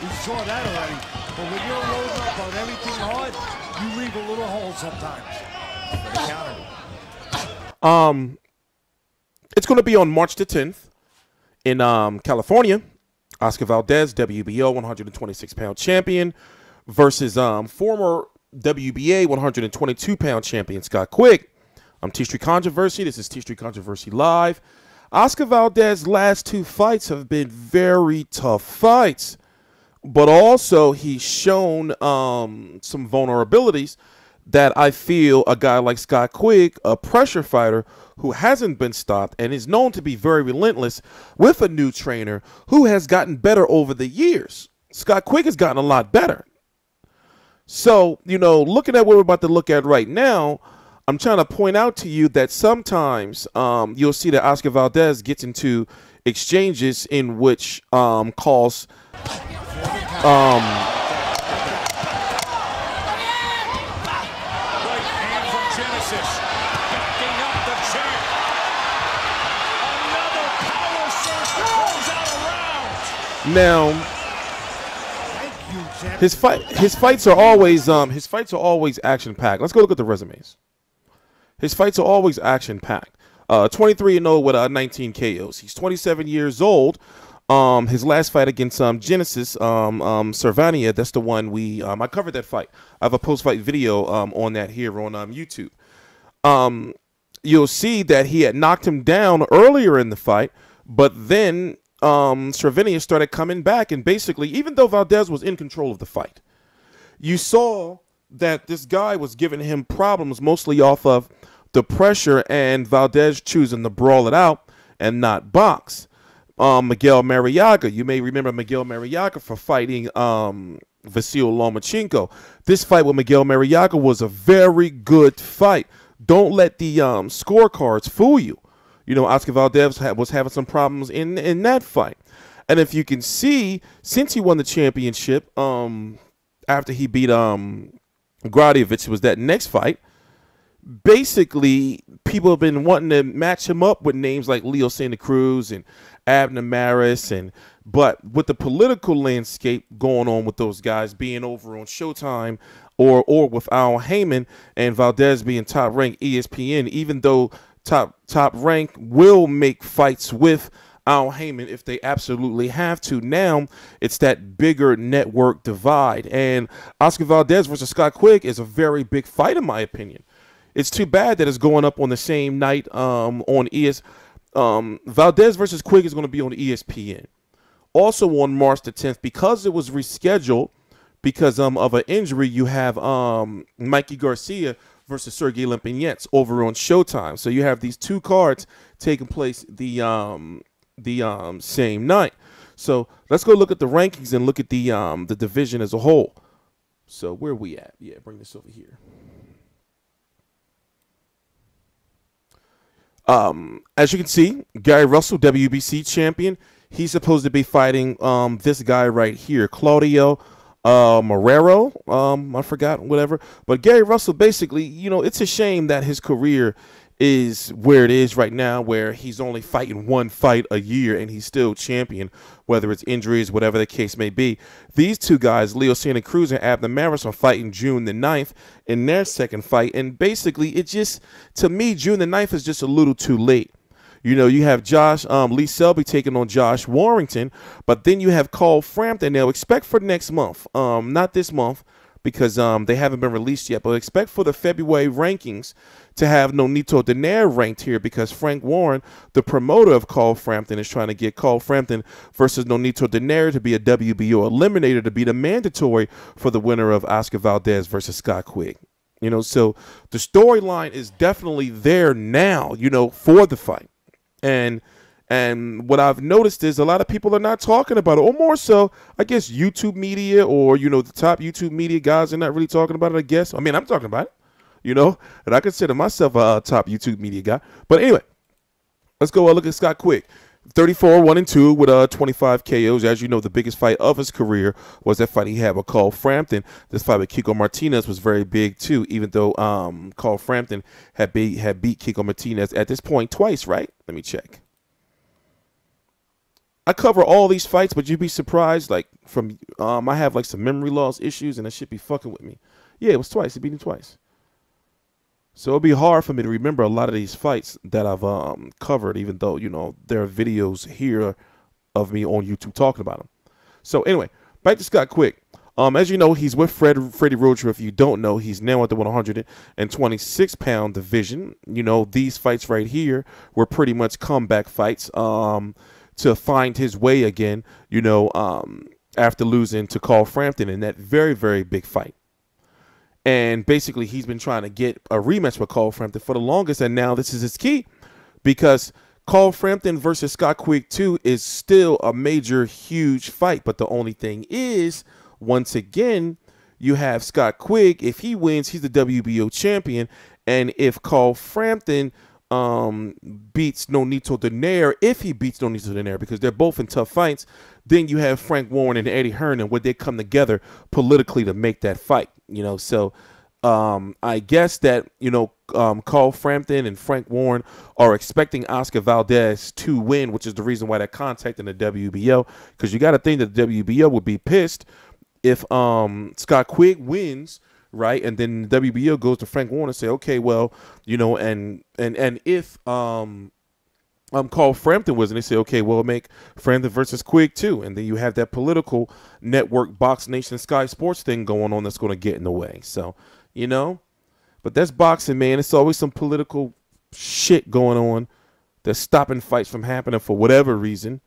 We saw that already. But when you're loading up on everything hard, you leave a little hole sometimes. It's going to be on March the 10th in California. Oscar Valdez, WBO 126-pound champion, versus former WBA 122-pound champion Scott Quigg. I'm TstreeT Controversy. This is TstreeT Controversy Live. Oscar Valdez's last two fights have been very tough fights, but also he's shown some vulnerabilities that I feel a guy like Scott Quigg, a pressure fighter who hasn't been stopped and is known to be very relentless with a new trainer who has gotten better over the years. Scott Quigg has gotten a lot better. So, you know, looking at what we're about to look at right now, I'm trying to point out to you that sometimes you'll see that Oscar Valdez gets into exchanges in which calls now, his fights are always action packed. Let's go look at the resumes. His fights are always action packed. 23-0 with 19 KOs. He's 27 years old. His last fight against Genesis Servania, that's the one I covered that fight. I have a post fight video on that here on YouTube. You'll see that he had knocked him down earlier in the fight, but then Servania started coming back, and basically, even though Valdez was in control of the fight, you saw that this guy was giving him problems mostly off of the pressure and Valdez choosing to brawl it out and not box. Miguel Mariaga, you may remember Miguel Mariaga for fighting Vasil Lomachenko. This fight with Miguel Mariaga was a very good fight. Don't let the scorecards fool you. You know, Oscar Valdez was having some problems in that fight. And if you can see, since he won the championship, after he beat Gradovich, was that next fight, basically people have been wanting to match him up with names like Leo Santa Cruz and Abner Maris, but with the political landscape going on with those guys being over on Showtime or with Al Heyman and Valdez being top ranked ESPN, even though top rank will make fights with Al Heyman if they absolutely have to. Now it's that bigger network divide, and Oscar Valdez versus Scott Quigg is a very big fight in my opinion. It's too bad that it's going up on the same night on Valdez versus Quigg is going to be on ESPN. Also on March the 10th, because it was rescheduled because of an injury, you have Mikey Garcia versus Sergey Limpinyets over on Showtime. So you have these two cards taking place the same night. So let's go look at the rankings and look at the division as a whole. So where are we at? Yeah, bring this over here. As you can see, Gary Russell, WBC champion. He's supposed to be fighting this guy right here, Claudio Marrero. I forgot, whatever. But Gary Russell, basically, you know, it's a shame that his career is where it is right now, where he's only fighting one fight a year and he's still champion, whether it's injuries, whatever the case may be. These two guys, Leo Santa Cruz and Abner Maris, are fighting June the 9th in their second fight. And basically, it just, to me, June the 9th is just a little too late. You know, you have Lee Selby taking on Josh Warrington, but then you have Carl Frampton. Now, expect for next month, not this month, because they haven't been released yet, but expect for the February rankings to have Nonito Donaire ranked here, because Frank Warren, the promoter of Carl Frampton, is trying to get Carl Frampton versus Nonito Donaire to be a WBO eliminator, to be the mandatory for the winner of Oscar Valdez versus Scott Quigg. You know, so the storyline is definitely there now, you know, for the fight. And what I've noticed is a lot of people are not talking about it, or more so, I guess, YouTube media, or, you know, the top YouTube media guys are not really talking about it, I guess. I mean, I'm talking about it, you know, and I consider myself a top YouTube media guy. But anyway, let's go look at Scott Quigg. 34-1-2 with 25 KOs. As you know, the biggest fight of his career was that fight he had with Carl Frampton. This fight with Kiko Martinez was very big too, even though Carl Frampton had beat Kiko Martinez at this point twice, right? Let me check. I cover all these fights, but you'd be surprised. Like I have like some memory loss issues, and that shit be fucking with me. Yeah, it was twice. He beat me twice. So it'll be hard for me to remember a lot of these fights that I've covered, even though, you know, there are videos here of me on YouTube talking about them. So anyway, back to Scott Quigg. As you know, he's with Freddie Roach. If you don't know, he's now at the 126-pound division. You know, these fights right here were pretty much comeback fights to find his way again, you know, after losing to Carl Frampton in that very, very big fight. And basically, he's been trying to get a rematch with Carl Frampton for the longest, and now this is his key, because Carl Frampton versus Scott Quigg 2 is still a major, huge fight. But the only thing is, once again, you have Scott Quigg. If he wins, he's the WBO champion, and if Carl Frampton beats Nonito Doniare, if he beats Nonito Doniare, because they're both in tough fights, then you have Frank Warren and Eddie Hearn, and would they come together politically to make that fight? You know, so I guess that, you know, Carl Frampton and Frank Warren are expecting ÓSCAR VALDEZ to win, which is the reason why they're contacting the WBO, because you got to think that the WBO would be pissed if Scott Quigg wins, right? And then the WBO goes to Frank Warren and say, okay, well, you know, and if Carl Frampton was, and they say, okay, well, make Frampton versus Quigg too, and then you have that political network, Box Nation, Sky Sports thing going on that's going to get in the way. So, you know, but that's boxing, man. It's always some political shit going on that's stopping fights from happening for whatever reason.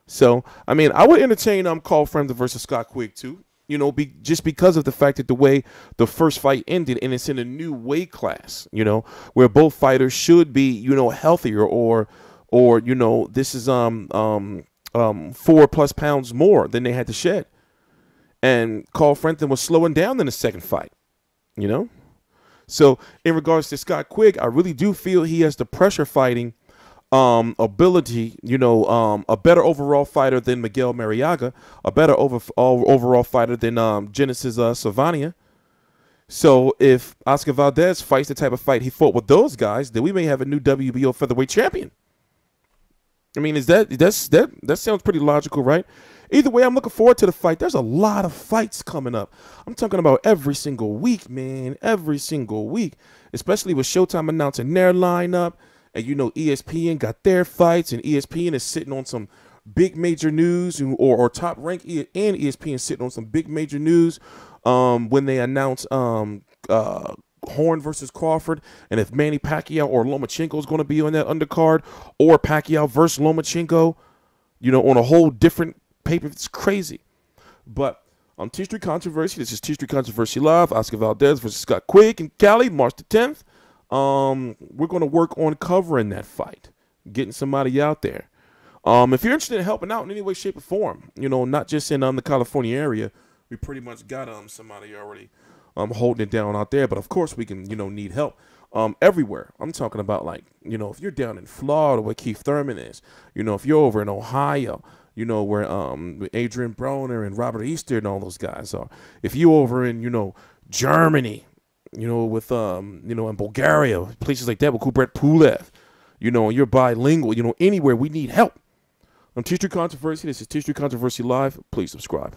So, I mean, I would entertain Carl Frampton versus Scott Quigg too. You know, just because of the fact that the way the first fight ended, and it's in a new weight class, you know, where both fighters should be, you know, healthier, or you know, this is 4+ pounds more than they had to shed. And Carl Frampton was slowing down in the second fight, you know. So in regards to Scott Quigg, I really do feel he has the pressure fighting ability, you know, a better overall fighter than Miguel Mariaga, a better overall fighter than Genesis Savania. So if ÓSCAR VALDEZ fights the type of fight he fought with those guys, then we may have a new WBO featherweight champion. I mean, that sounds pretty logical, right? Either way, I'm looking forward to the fight. There's a lot of fights coming up. I'm talking about every single week, man, every single week, especially with Showtime announcing their lineup. And, you know, ESPN got their fights, and ESPN is sitting on some big major news, or Top Rank and ESPN sitting on some big major news when they announce Horn versus Crawford, and if Manny Pacquiao or Lomachenko is going to be on that undercard, or Pacquiao versus Lomachenko, you know, on a whole different paper. It's crazy. But on TstreeT Controversy, this is TstreeT Controversy Live, ÓSCAR VALDEZ versus Scott Quigg in Cali, March the 10th. We're going to work on covering that fight, getting somebody out there. If you're interested in helping out in any way, shape, or form, you know, not just in the California area, we pretty much got somebody already holding it down out there. But of course, we can, you know, need help everywhere. I'm talking about, like, you know, if you're down in Florida where Keith Thurman is, you know, if you're over in Ohio, you know, where Adrian Broner and Robert Easter and all those guys are. If you're over in, you know, Germany, you know, with, you know, in Bulgaria, places like that with Kubrat Pulev, you know, and you're bilingual, you know, anywhere, we need help. On TstreeT Controversy, this is TstreeT Controversy Live. Please subscribe.